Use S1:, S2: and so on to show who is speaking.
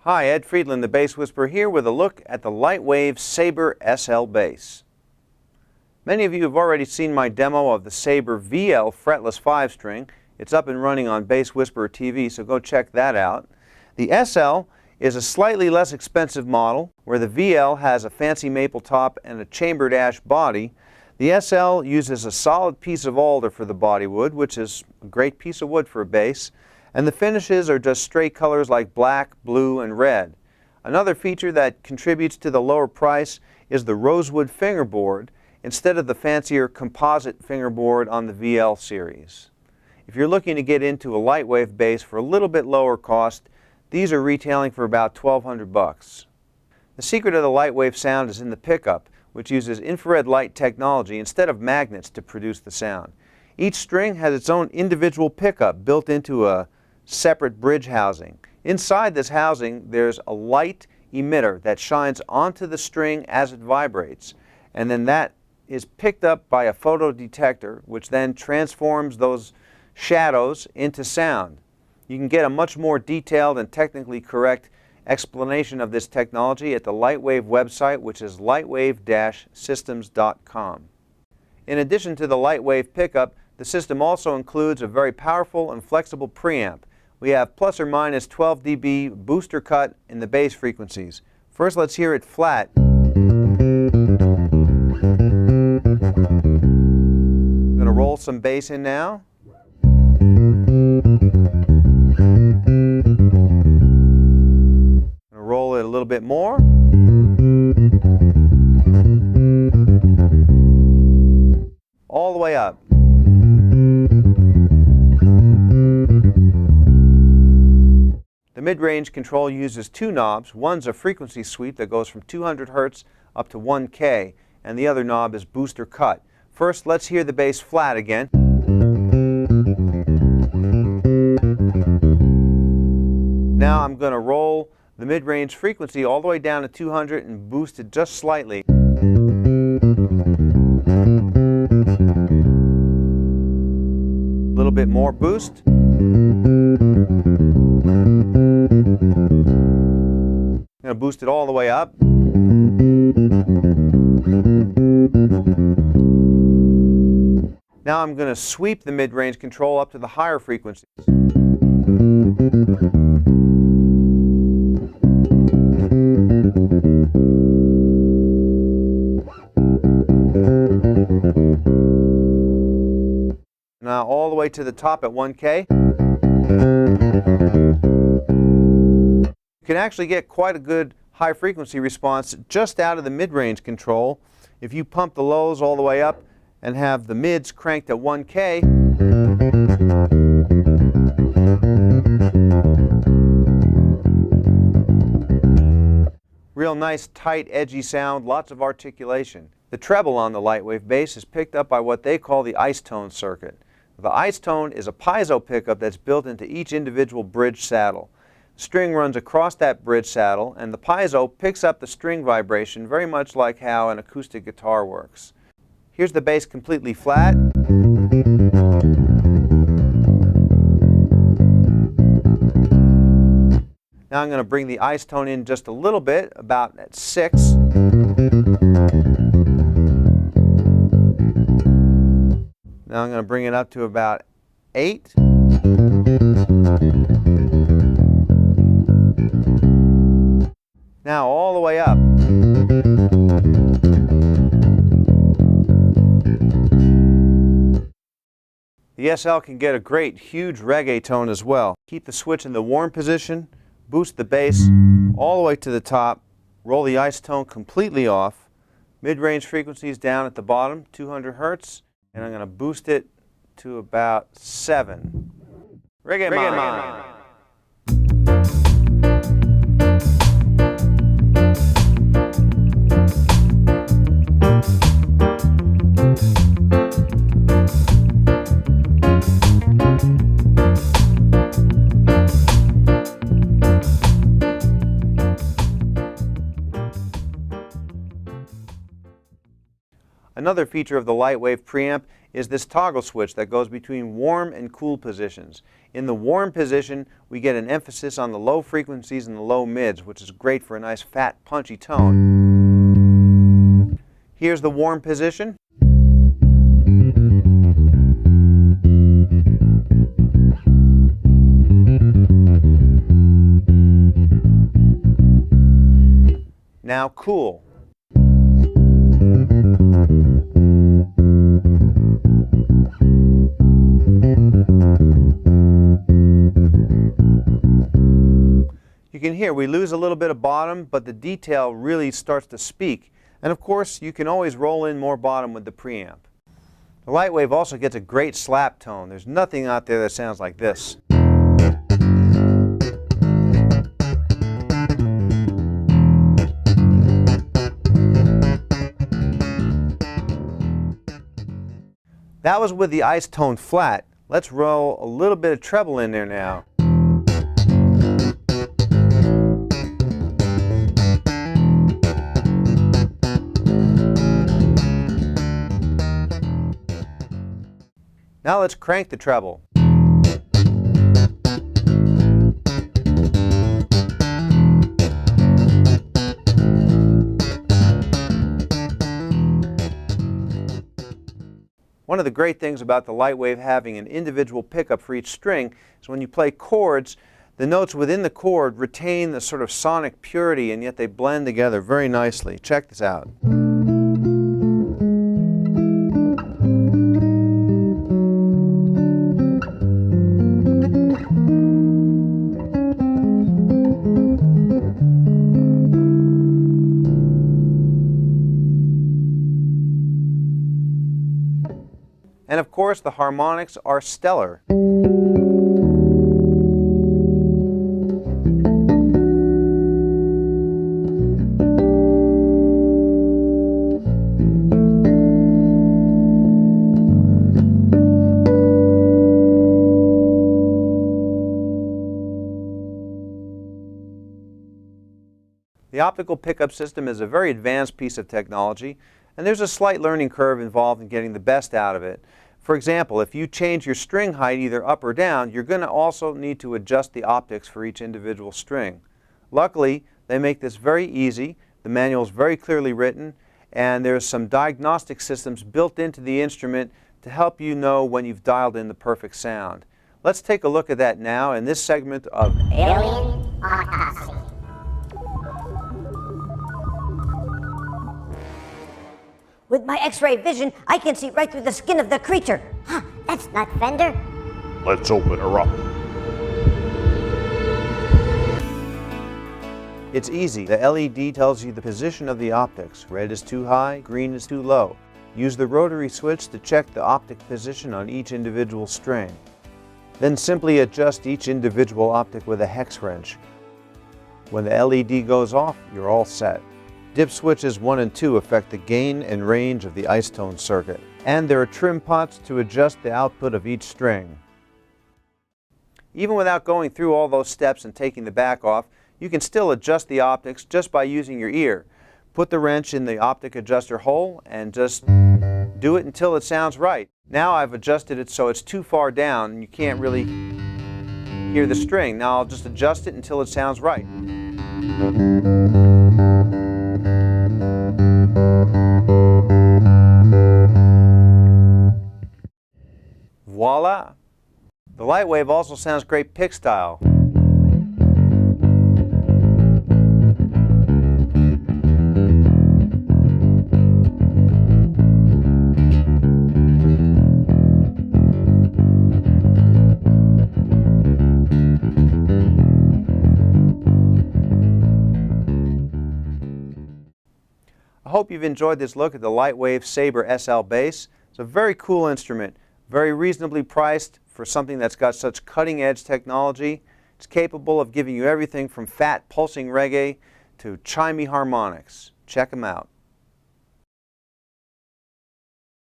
S1: Hi, Ed Friedland, the Bass Whisperer here with a look at the Lightwave Saber SL bass. Many of you have already seen my demo of the Saber VL fretless 5-string. It's up and running on Bass Whisperer TV, so go check that out. The SL is a slightly less expensive model, where the VL has a fancy maple top and a chambered ash body. The SL uses a solid piece of alder for the body wood, which is a great piece of wood for a bass. And the finishes are just straight colors like black, blue, and red. Another feature that contributes to the lower price is the rosewood fingerboard instead of the fancier composite fingerboard on the VL series. If you're looking to get into a Lightwave bass for a little bit lower cost, these are retailing for about $1,200. The secret of the Lightwave sound is in the pickup, which uses infrared light technology instead of magnets to produce the sound. Each string has its own individual pickup built into a separate bridge housing. Inside this housing there's a light emitter that shines onto the string as it vibrates, and then that is picked up by a photodetector, which then transforms those shadows into sound. You can get a much more detailed and technically correct explanation of this technology at the Lightwave website, which is lightwave-systems.com. In addition to the Lightwave pickup, the system also includes a very powerful and flexible preamp. We have plus or minus 12 dB booster cut in the bass frequencies. First, let's hear it flat. I'm going to roll some bass in now. I'm going to roll it a little bit more. All the way up. The mid-range control uses two knobs. One's a frequency sweep that goes from 200 Hz up to 1K, and the other knob is booster cut. First, let's hear the bass flat again. Now I'm going to roll the mid-range frequency all the way down to 200 and boost it just slightly. A little bit more boost. I'm going to boost it all the way up. Now I'm going to sweep the mid-range control up to the higher frequencies. Now all the way to the top at 1K. You can actually get quite a good high frequency response just out of the mid-range control if you pump the lows all the way up and have the mids cranked at 1K. Real nice, tight, edgy sound, lots of articulation. The treble on the Lightwave bass is picked up by what they call the ice tone circuit. The ice tone is a piezo pickup that's built into each individual bridge saddle. The string runs across that bridge saddle, and the piezo picks up the string vibration very much like how an acoustic guitar works. Here's the bass completely flat. Now I'm going to bring the ice tone in just a little bit, about at 6. Now I'm going to bring it up to about 8. Now all the way up. The SL can get a great, huge reggae tone as well. Keep the switch in the warm position, boost the bass all the way to the top, roll the ice tone completely off, mid-range frequencies down at the bottom, 200 Hz, and I'm going to boost it to about 7. Reggae Man. Another feature of the Lightwave preamp is this toggle switch that goes between warm and cool positions. In the warm position, we get an emphasis on the low frequencies and the low mids, which is great for a nice fat, punchy tone. Here's the warm position. Now cool. You can hear we lose a little bit of bottom, but the detail really starts to speak. And of course, you can always roll in more bottom with the preamp. The Lightwave also gets a great slap tone. There's nothing out there that sounds like this. That was with the ice tone flat. Let's roll a little bit of treble in there now. Now let's crank the treble. One of the great things about the Lightwave having an individual pickup for each string is when you play chords, the notes within the chord retain the sort of sonic purity, and yet they blend together very nicely. Check this out. And of course, the Harmonics Are Stellar. The optical pickup system is a very advanced piece of technology, and there's a slight learning curve involved in getting the best out of it. For example, if you change your string height either up or down, you're going to also need to adjust the optics for each individual string. Luckily, they make this very easy. The manual is very clearly written, and there's some diagnostic systems built into the instrument to help you know when you've dialed in the perfect sound. Let's take a look at that now in this segment of
S2: Alien Autopsy. With my X-ray vision, I can see right through the skin of the creature. Huh, that's not Fender.
S3: Let's open her up.
S1: It's easy. The LED tells you the position of the optics. Red is too high, green is too low. Use the rotary switch to check the optic position on each individual string. Then simply adjust each individual optic with a hex wrench. When the LED goes off, you're all set. Dip switches 1 and 2 affect the gain and range of the ice tone circuit, and there are trim pots to adjust the output of each string. Even without going through all those steps and taking the back off, you can still adjust the optics just by using your ear. Put the wrench in the optic adjuster hole and just do it until it sounds right. Now I've adjusted it so it's too far down and you can't really hear the string. Now I'll just adjust it until it sounds right. Voila! The Lightwave also sounds great pick style. I hope you've enjoyed this look at the Lightwave Saber SL bass. It's a very cool instrument, very reasonably priced for something that's got such cutting-edge technology. It's capable of giving you everything from fat pulsing reggae to chimey harmonics. Check them out.